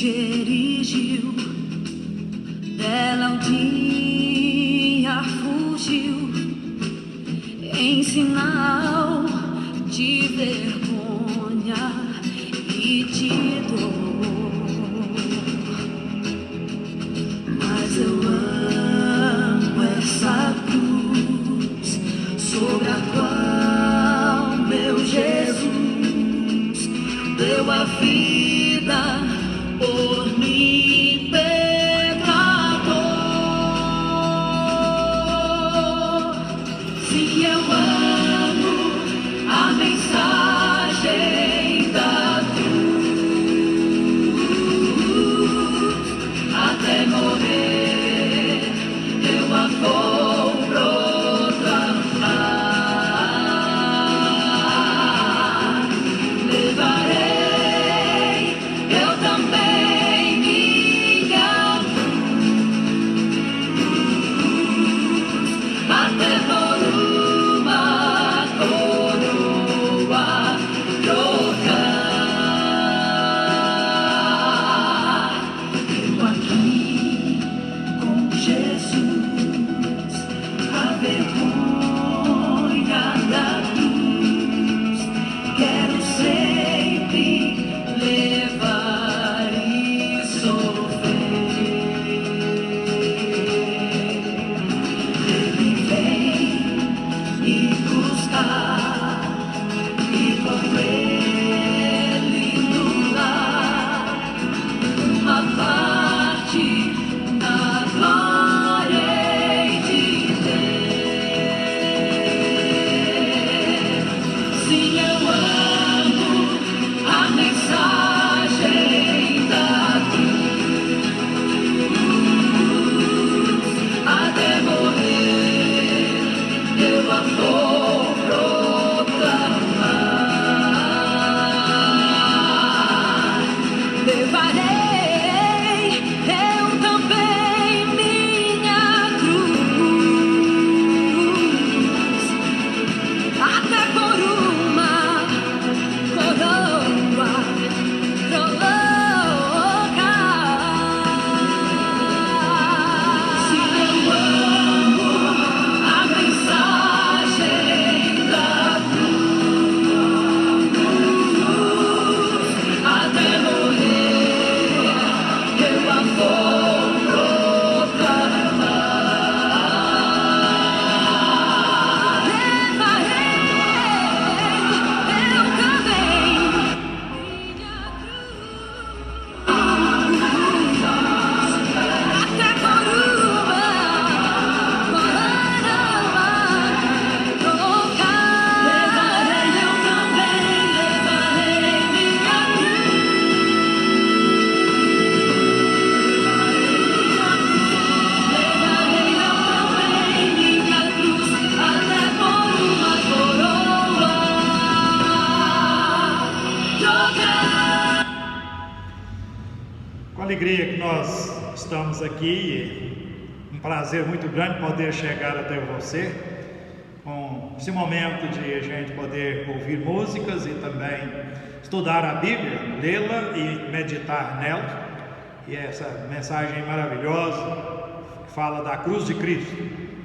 te erigiu, dela um dia fugiu, em sinal de vergonha e de dor. Mas eu amo essa cruz sobre a qual meu Jesus deu a vida por mim, pecador. Sim, eu amo a mensagem da cruz, até morrer eu a vou proclamar. Levarei eu também minha cruz, até por uma coroa trocar. Eu aqui com Jesus, a vergonha da cruz, quero sempre levar e sofrer. Ele vem me buscar e com ele no lar uma parte da glória hei de ter. Sim, eu amo a mensagem da cruz, até morrer eu a vou proclamar. Levarei eu também minha cruz, até por uma coroa trocar. Se eu amo a mensagem da cruz, até morrer eu a vou proclamar. Levarei eu também minha cruz, até por uma coroa trocar. Levarei eu também, levarei minha cruz, até por uma coroa trocar. Com alegria que nós estamos aqui, um prazer muito grande poder chegar até você, com esse momento de a gente poder ouvir músicas e também estudar a Bíblia, lê-la e meditar nela. E essa mensagem maravilhosa que fala da cruz de Cristo,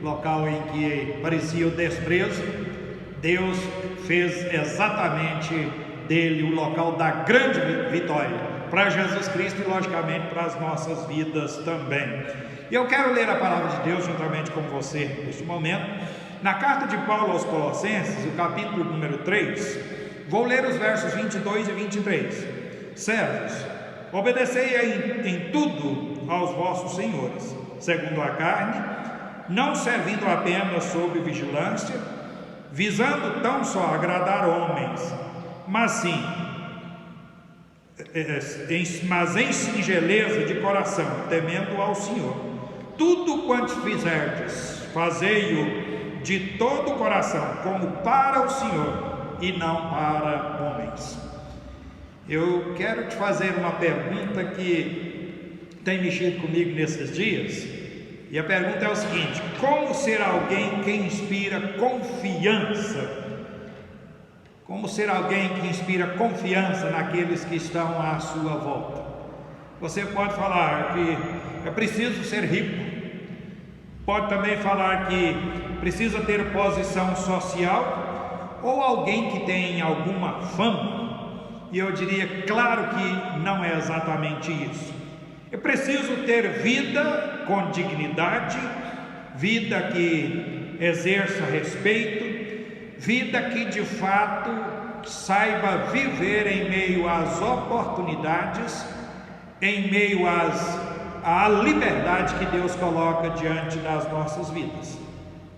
local em que parecia o desprezo, Deus fez exatamente dele o local da grande vitória para Jesus Cristo e logicamente para as nossas vidas também. E eu quero ler a palavra de Deus juntamente com você neste momento, na carta de Paulo aos Colossenses, o capítulo número 3, vou ler os versos 22 e 23. Servos, obedecei em tudo aos vossos senhores, segundo a carne, não servindo apenas sob vigilância, visando tão só agradar homens, mas sim, mas em singeleza de coração, temendo ao Senhor. Tudo quanto fizerdes, fazei-o de todo o coração, como para o Senhor e não para homens. Eu quero te fazer uma pergunta que tem mexido comigo nesses dias, e a pergunta é o seguinte: como ser alguém que inspira confiança? Como ser alguém que inspira confiança naqueles que estão à sua volta? Você pode falar que é preciso ser rico. Pode também falar que precisa ter posição social, ou alguém que tem alguma fama. E eu diria, claro que não é exatamente isso. É preciso ter vida com dignidade, vida que exerça respeito, vida que de fato saiba viver em meio às oportunidades, em meio à liberdade que Deus coloca diante das nossas vidas.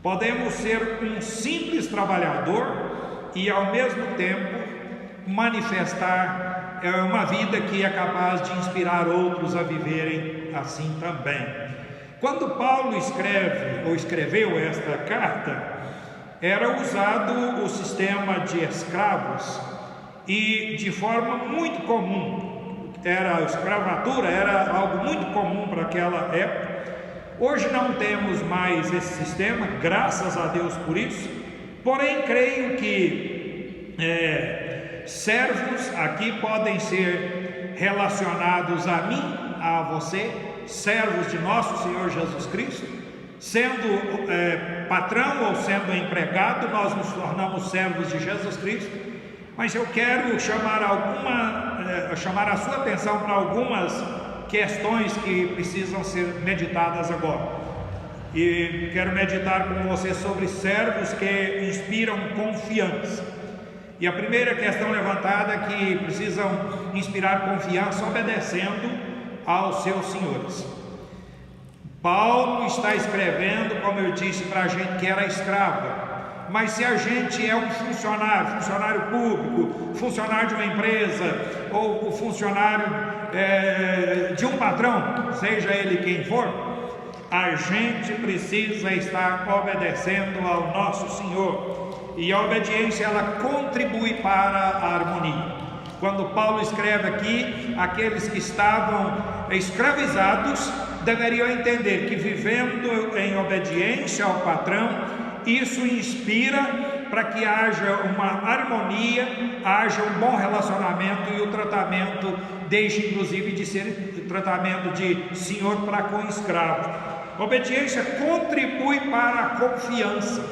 Podemos ser um simples trabalhador e ao mesmo tempo manifestar uma vida que é capaz de inspirar outros a viverem assim também. Quando Paulo escreveu esta carta, era usado o sistema de escravos e de forma muito comum. A escravatura era algo muito comum para aquela época. Hoje não temos mais esse sistema, graças a Deus por isso. Porém, creio que servos aqui podem ser relacionados a mim, a você, servos de nosso Senhor Jesus Cristo. Sendo patrão ou sendo empregado, nós nos tornamos servos de Jesus Cristo. Mas eu quero chamar a sua atenção para algumas questões que precisam ser meditadas agora. E quero meditar com você sobre servos que inspiram confiança. E a primeira questão levantada é que precisam inspirar confiança obedecendo aos seus senhores. Paulo está escrevendo, como eu disse, para a gente que era escrava. Mas se a gente é um funcionário público, funcionário de uma empresa, ou funcionário de um patrão, seja ele quem for, a gente precisa estar obedecendo ao nosso Senhor. E a obediência, ela contribui para a harmonia. Quando Paulo escreve aqui, aqueles que estavam escravizados deveriam entender que vivendo em obediência ao patrão, isso inspira para que haja uma harmonia, haja um bom relacionamento e o tratamento deixe inclusive de ser tratamento de senhor para com escravo. A obediência contribui para a confiança.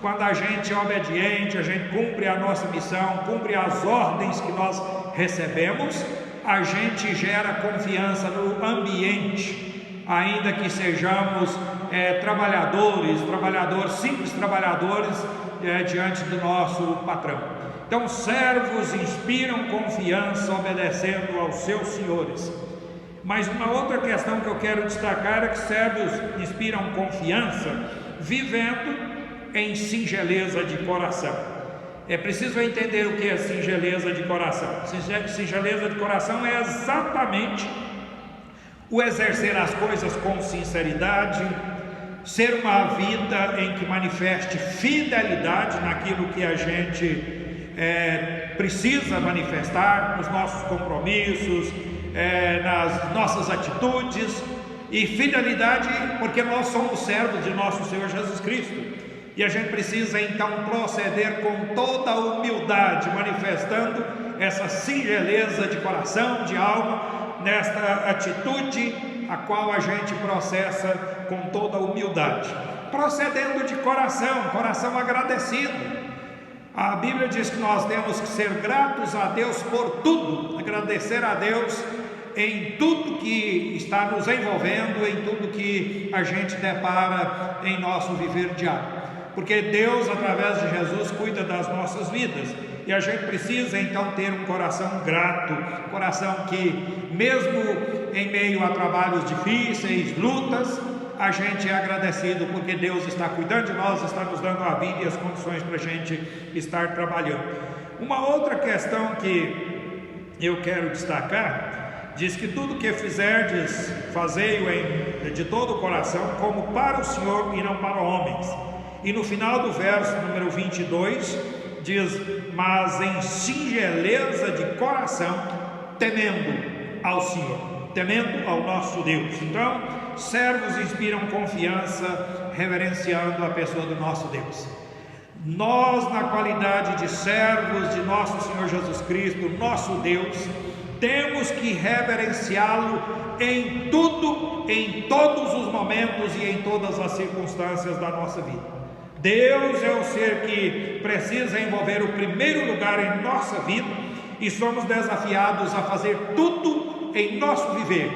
Quando a gente é obediente, a gente cumpre a nossa missão, cumpre as ordens que nós recebemos, a gente gera confiança no ambiente, ainda que sejamos simples trabalhadores diante do nosso patrão. Então, servos inspiram confiança obedecendo aos seus senhores. Mas uma outra questão que eu quero destacar é que servos inspiram confiança vivendo em singeleza de coração. É preciso entender o que é singeleza de coração. Singeleza de coração é exatamente o exercer as coisas com sinceridade, ser uma vida em que manifeste fidelidade naquilo que a gente precisa manifestar, nos nossos compromissos, nas nossas atitudes, e fidelidade porque nós somos servos de nosso Senhor Jesus Cristo. E a gente precisa então proceder com toda a humildade, manifestando essa singeleza de coração, de alma, nesta atitude a qual a gente processa com toda a humildade, procedendo de coração agradecido. A Bíblia diz que nós temos que ser gratos a Deus por tudo, agradecer a Deus em tudo que está nos envolvendo, em tudo que a gente depara em nosso viver diário. Porque Deus, através de Jesus, cuida das nossas vidas. E a gente precisa então ter um coração grato, coração que, mesmo em meio a trabalhos difíceis, lutas, a gente é agradecido porque Deus está cuidando de nós, está nos dando a vida e as condições para a gente estar trabalhando. Uma outra questão que eu quero destacar, diz que tudo que fizerdes, fazei-o de todo o coração, como para o Senhor e não para homens. E no final do verso número 22, diz: mas em singeleza de coração, temendo ao Senhor, temendo ao nosso Deus. Então, servos inspiram confiança, reverenciando a pessoa do nosso Deus. Nós, na qualidade de servos de nosso Senhor Jesus Cristo, nosso Deus, temos que reverenciá-lo em tudo, em todos os momentos e em todas as circunstâncias da nossa vida. Deus é o ser que precisa envolver o primeiro lugar em nossa vida, e somos desafiados a fazer tudo em nosso viver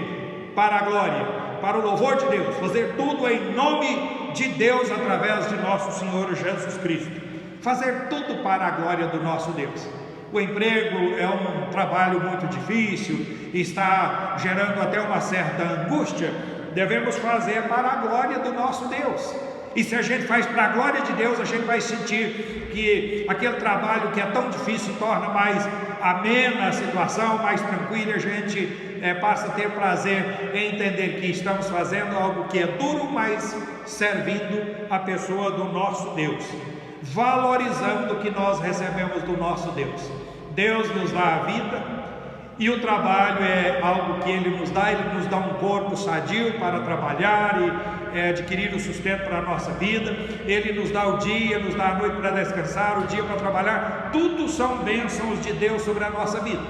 para a glória, para o louvor de Deus, fazer tudo em nome de Deus através de nosso Senhor Jesus Cristo, fazer tudo para a glória do nosso Deus. O emprego é um trabalho muito difícil, está gerando até uma certa angústia. Devemos fazer para a glória do nosso Deus. E se a gente faz para a glória de Deus, a gente vai sentir que aquele trabalho que é tão difícil torna mais amena a situação, mais tranquila. A gente passa a ter prazer em entender que estamos fazendo algo que é duro, mas servindo a pessoa do nosso Deus, valorizando o que nós recebemos do nosso Deus. Deus nos dá a vida, e o trabalho é algo que Ele nos dá um corpo sadio para trabalhar e adquirir o sustento para a nossa vida. Ele nos dá o dia, nos dá a noite para descansar, o dia para trabalhar. Tudo são bênçãos de Deus sobre a nossa vida.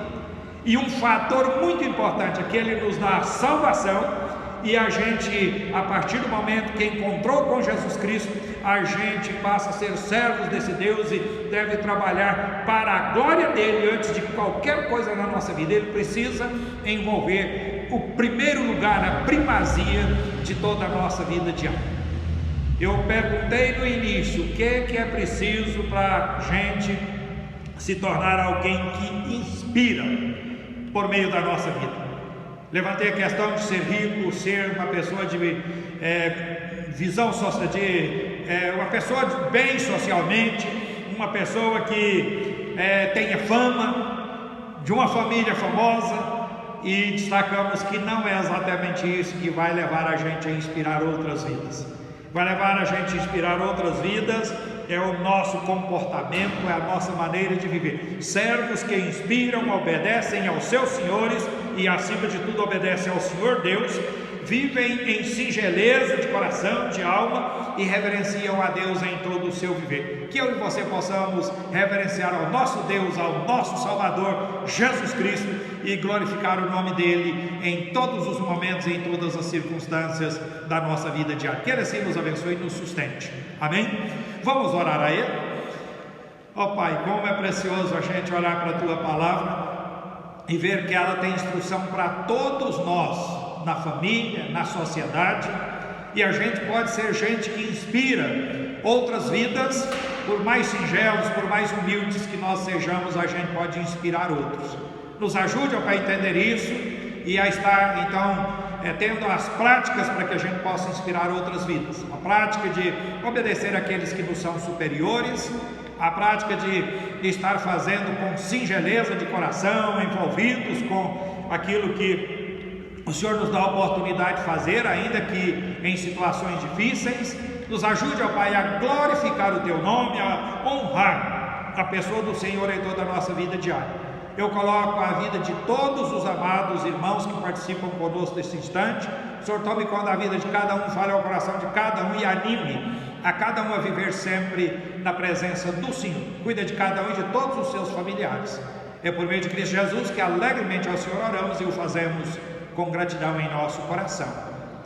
E um fator muito importante é que Ele nos dá a salvação, e a gente, a partir do momento que encontrou com Jesus Cristo, a gente passa a ser servos desse Deus e deve trabalhar para a glória dele antes de qualquer coisa na nossa vida. Ele precisa envolver o primeiro lugar, a primazia de toda a nossa vida diária. Eu perguntei no início o que é preciso para a gente se tornar alguém que inspira por meio da nossa vida. Levantei a questão de ser rico, ser uma pessoa de visão social, uma pessoa de bem socialmente, uma pessoa que tenha fama, de uma família famosa, e destacamos que não é exatamente isso que vai levar a gente a inspirar outras vidas. Vai levar a gente a inspirar outras vidas é o nosso comportamento, é a nossa maneira de viver. Servos que inspiram, obedecem aos seus senhores e acima de tudo obedecem ao Senhor Deus, vivem em singeleza de coração, de alma, e reverenciam a Deus em todo o seu viver. Que eu e você possamos reverenciar ao nosso Deus, ao nosso Salvador Jesus Cristo, e glorificar o nome dele em todos os momentos e em todas as circunstâncias da nossa vida diária. Que ele assim nos abençoe e nos sustente. Amém? Vamos orar a ele. Ó Pai, como é precioso a gente olhar para a tua palavra e ver que ela tem instrução para todos nós, na família, na sociedade, e a gente pode ser gente que inspira outras vidas. Por mais singelos, por mais humildes que nós sejamos, a gente pode inspirar outros. Nos ajude, ó Pai, a entender isso e a estar então tendo as práticas para que a gente possa inspirar outras vidas. A prática de obedecer àqueles que nos são superiores, a prática de estar fazendo com singeleza de coração, envolvidos com aquilo que o Senhor nos dá a oportunidade de fazer, ainda que em situações difíceis. Nos ajude, ó Pai, a glorificar o Teu nome, a honrar a pessoa do Senhor em toda a nossa vida diária. Eu coloco a vida de todos os amados irmãos que participam conosco nesse instante. O Senhor tome conta da vida de cada um, fale ao coração de cada um e anime a cada um a viver sempre na presença do Senhor. Cuida de cada um e de todos os seus familiares. É por meio de Cristo Jesus que alegremente ao Senhor oramos e o fazemos com gratidão em nosso coração.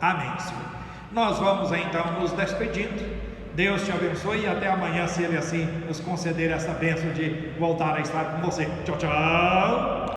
Amém, Senhor. Nós vamos então nos despedindo. Deus te abençoe e até amanhã, se Ele assim nos conceder essa bênção de voltar a estar com você. Tchau, tchau.